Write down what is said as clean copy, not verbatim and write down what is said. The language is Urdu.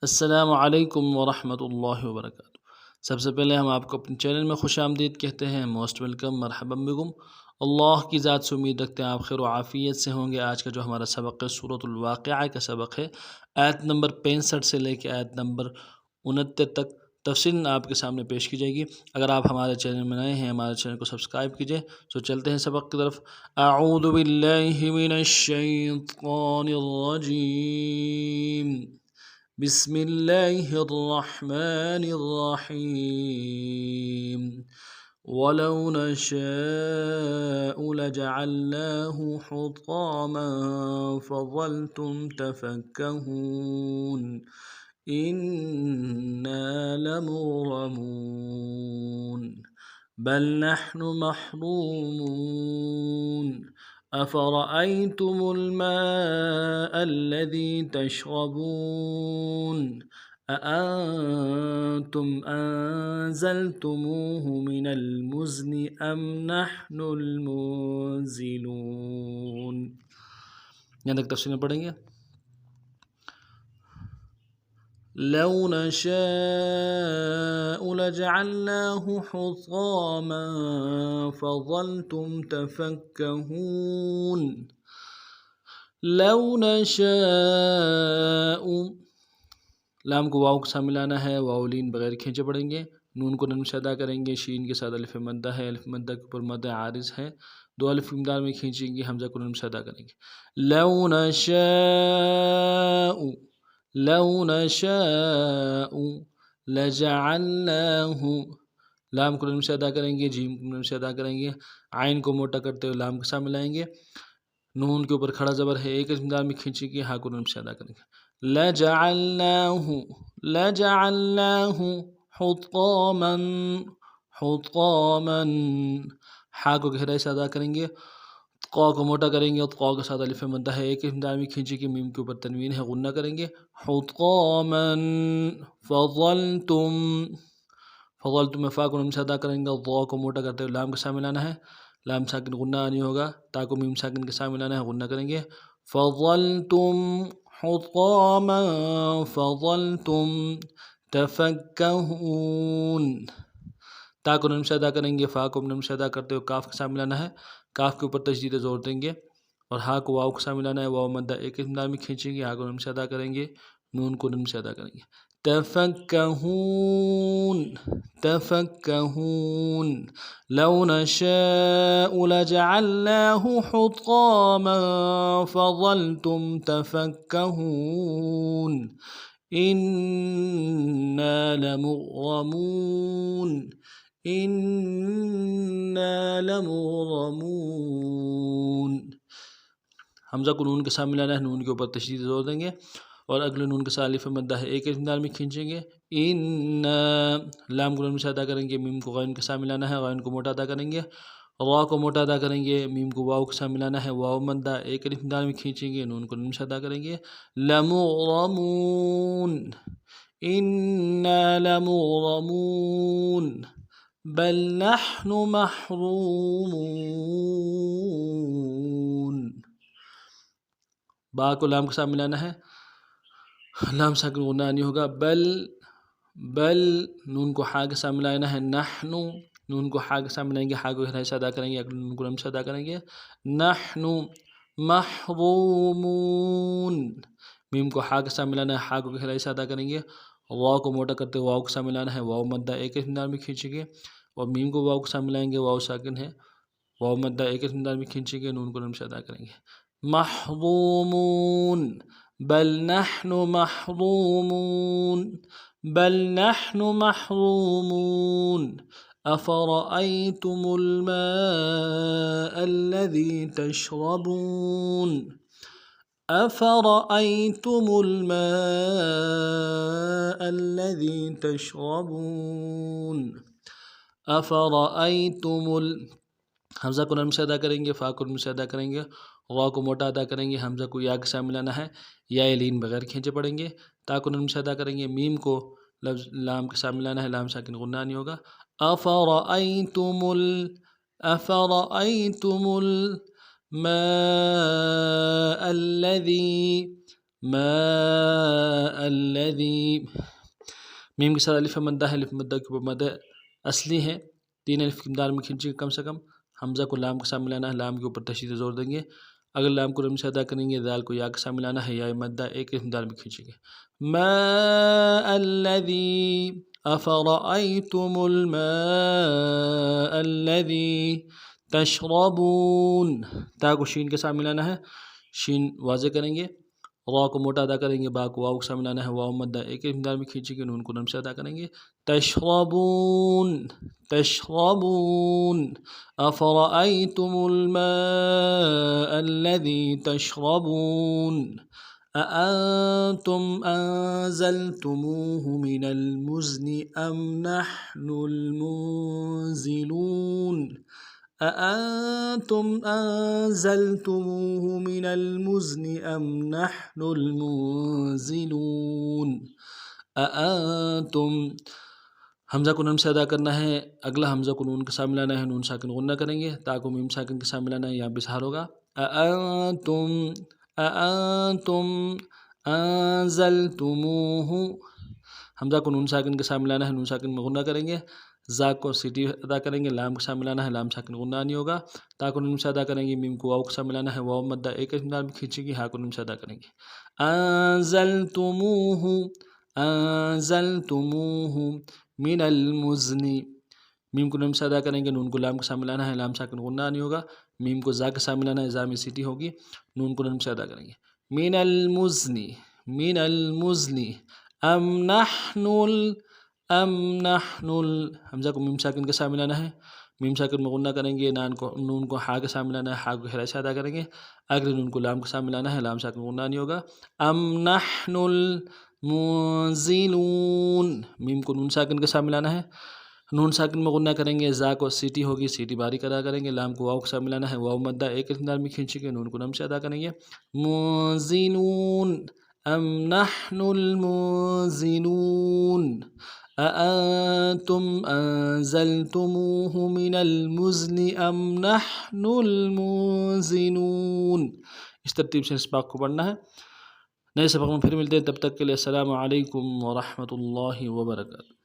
السلام علیکم ورحمۃ اللہ وبرکاتہ۔ سب سے پہلے ہم آپ کو اپنے چینل میں خوش آمدید کہتے ہیں، موسٹ ویلکم، مرحبا بکم۔ اللہ کی ذات سے امید رکھتے ہیں آپ خیر و عافیت سے ہوں گے۔ آج کا جو ہمارا سبق ہے سورۃ الواقعہ کا سبق ہے، آیت نمبر 65 سے لے کے آیت نمبر 69 تک تفصیل آپ کے سامنے پیش کی جائے گی۔ اگر آپ ہمارے چینل میں نئے ہیں، ہمارے چینل کو سبسکرائب کیجئے۔ تو چلتے ہیں سبق کی طرف۔ اعوذ باللہ من الشیطان الرجیم، بسم اللہ الرحمن الرحیم۔ وَلَوْ نَشَاءُ لَجَعَلْنَاهُ حُطَامًا فَظَلْتُمْ تَفَكَّهُونَ إِنَّا لَمُغْرَمُونَ بَلْ نَحْنُ مَحْرُومُونَ أَفَرَأَيْتُمُ الْمَاءَ الَّذِي تَشْرَبُونَ أَأَنْتُمْ أَنزَلْتُمُوهُ مِنَ الْمُزْنِ أَمْ نَحْنُ الْمُنزِلُونَ۔ یہاں تک تفصیل میں پڑھیں گے۔ لو نشاء لجعلناه حطاما فظلتم تفكهون۔ لو نشاء، لام کو واو کے ساتھ ملانا ہے، واو لین بغیر کھینچے پڑیں گے، نون کو نون سے ادا کریں گے، شین کے ساتھ الف مدہ ہے، الف مدہ کے اوپر مدہ عارض ہے، دو الف مقدار میں کھینچیں گے، حمزہ کو نون سے ادا کریں گے۔ لو نشاء، لو نشاء لجعلناه، لام کو نون سے ادا کریں گے، جیم کو نون سے ادا کریں گے، عین کو موٹا کرتے ہوئے لام کے ساتھ ملائیں گے، نون کے اوپر کھڑا زبر ہے، ایک مقدار میں کھینچیں گے، ہاں کو نون سے ادا کریں گے۔ لجعلناه، لجعلناه حطاما، حطاما، ہاں کو گہرائی سے ادا کریں گے، قا کو موٹا کریں گے، اور قا کے ساتھ الف مدہ ہے، ایک مقدار میں کھینچے کہ میم کے اوپر تنوین ہے، غنہ کریں گے۔ حطاما فظلتم، فظلتم میں فا کو نون سے ادا کریں گے، ضا کو موٹا کرتے ہوئے لام کے ساتھ ملانا ہے، لام ساکن غنہ آنی ہوگا، تا کو میم ساکن کے ساتھ ملانا ہے، غنہ کریں گے۔ فظلتم حطاما فظلتم تفکہون، تا کو نون سے ادا کریں گے، فا کو نون سے ادا کرتے ہوئے کاف کے ساتھ ملانا ہے، کاف کے اوپر تشدید زور دیں گے، اور ہا کو واو کے ساتھ ملانا ہے، واو مدہ ایک مقدار میں کھینچیں گے، ہا کو نون سے ادا کریں گے، نون کو نون سے ادا کریں گے۔ تفکہون، تفکہون، لو نشاء لجعلناه حطاما فظلتم تفکہون إِنَّا لَمُغْرَمُونَ إِنَّا لَمُغْرَمُونَ، حمزہ کو نون کے ساتھ ملانا ہے، نون کے اوپر تشدید زور دیں گے، اور اگلے نون کے ساتھ الف مدہ ہے، ایک مقدار میں کھینچیں گے۔ إِنَّا، لام کو نون سے ادا کریں گے، میم کو غین کے ساتھ ملانا ہے، غین کو موٹا ادا کریں گے، را کو موٹا ادا کریں گے، میم کو واو کے ساتھ ملانا ہے، واو مدہ ایک مقدار میں کھینچیں گے، نون کو نون سے ادا کریں گے۔ لَمُغْرَمُونَ إِنَّا لَمُغْرَمُونَ بَلْ نَحْنُ مَحْرُومُونَ، با کو لام کے ساتھ ملانا ہے، لام ساکن غنہ آنی ہوگا، بل، بل، نون کو ہا کے ساتھ ملانا ہے، نحن، نون کو ہا کے ساتھ ملائیں گے، ہا کو گہرائی سے ادا کریں گے، اگلے نون کو لم سے ادا کریں گے۔ نحن محرومون، میم کو ہا کے ساتھ ملانا ہے، ہا کو گہرائی سے ادا کریں گے، واو کو موٹا کرتے واو کے ساتھ ملانا ہے، واو مدہ ایک مقدار میں کھینچیں گے، اور میم کو واو کے ساتھ ملائیں گے، واو ساکن ہے، واو مدہ ایک مقدار میں کھینچیں گے، نون کو لم سے ادا کریں گے۔ محرومون بل نحن محرومون، بل نحن محرومون أفرأيتم الماء الذي تشربون أفرأيتم الماء الذي تشربون أفرأيتم حمزہ کو نرم سے ادا کریں گے، فا کو نرم سے ادا کریں گے، غا کو موٹا ادا کریں گے، حمزہ کو یا کے ساتھ ملانا ہے، یا لین بغیر کھینچے پڑیں گے، تا کو نرم سے ادا کریں گے، میم کو لفظ لام کے ساتھ ملانا ہے، لام ساکن غنہ نہیں ہوگا۔ أفرأيتم الماء الذي، ما الذي، میم کے ساتھ الف مدہ ہے، الف مدہ کے اوپر مد اصلی ہے، 3 الف کی مقدار میں کھینچیں گے کم سے کم. حمزہ کو لام کے ساتھ ملانا ہے، لام کے اوپر تشدید زور دیں گے. اگر لام کو رم سے ادا کریں گے، دال کو یا کے ساتھ ملانا ہے، یا مدہ ایک الف مقدار میں کھینچیں گے. ما الذي افرأيتم الماء الذي تشربون، تا کو شین کے ساتھ ملانا ہے، شین واضح کریں گے. را کو موٹا ادا کریں گے، با کو واو کے ساتھ ملانا ہے، واو مدہ ایک الف مقدار میں کھینچیں گے، نون کو رم سے ادا کریں گے. تشربون تشربون افرأيتم الماء الذي تشربون أأنتم أنزلتموه من المزن أم نحن المنزلون أأنتم أنزلتموه من المزن أم نحن المنزلون أأنتم، حمزہ کو نون سے ادا کرنا ہے، اگلا حمزہ کو نون کے ساتھ ملانا ہے، نون ساکن غنہ کریں گے، تا کو میم ساکن کے ساتھ ملانا ہے، یہاں بسہار ہوگا. أأنتم أنزلتموه، حمزہ کو نون ساکن کے ساتھ ملانا ہے، نون ساکن میں غنہ کریں گے. زا کو سیٹی ادا کریں گے، لام کے ساتھ ملانا ہے، لام ساکن غنہ نہیں ہوگا. تا کو نون سے ادا کریں گے، میم کو واو کے ساتھ ملانا ہے، واو مدہ ایک مقدار میں کھینچیں گے، ہا کو نون سے ادا کریں گے. أنزلتموه أنزلتموه من المزن، میم کو نون سے ادا کریں گے، نون کو لام کے ساتھ ملانا ہے، لام ساکن غنہ نہیں ہوگا. میم کو زا کے ساتھ ملانا ہے، زا میں سیٹی ہوگی، نون کو نون سے ادا کریں گے. من المزن من المزن ام نحن حمزہ کو میم ساکن کے ساتھ ملانا ہے، میم ساکن میں غنہ کریں گے، نون کو ہا کے ساتھ ملانا ہے، ہا کو خرائی سے ادا کریں گے. اگلے نون کو لام کے ساتھ ملانا ہے، لام ساکن غنہ نہیں ہوگا. ام نحن المنزلون، میم کو نون ساکن کے ساتھ ملانا ہے، نون ساکن میں غنہ کریں گے، زا کو سیٹی ہوگی، سیٹی باریک ادا کریں گے. لام کو واو کے ساتھ ملانا ہے، واو مدہ ایک مقدار میں کھینچیں گے، نون کو نم سے ادا کریں گے. منزلون ام نحن المنزلون أأنتم أنزلتموه من المزن أم نحن المنزلون. اس ترتیب سے اس پاک کو پڑھنا ہے. نئے سبق میں پھر ملتے ہیں، تب تک کے لیے السلام علیکم ورحمۃ اللہ وبرکاتہ.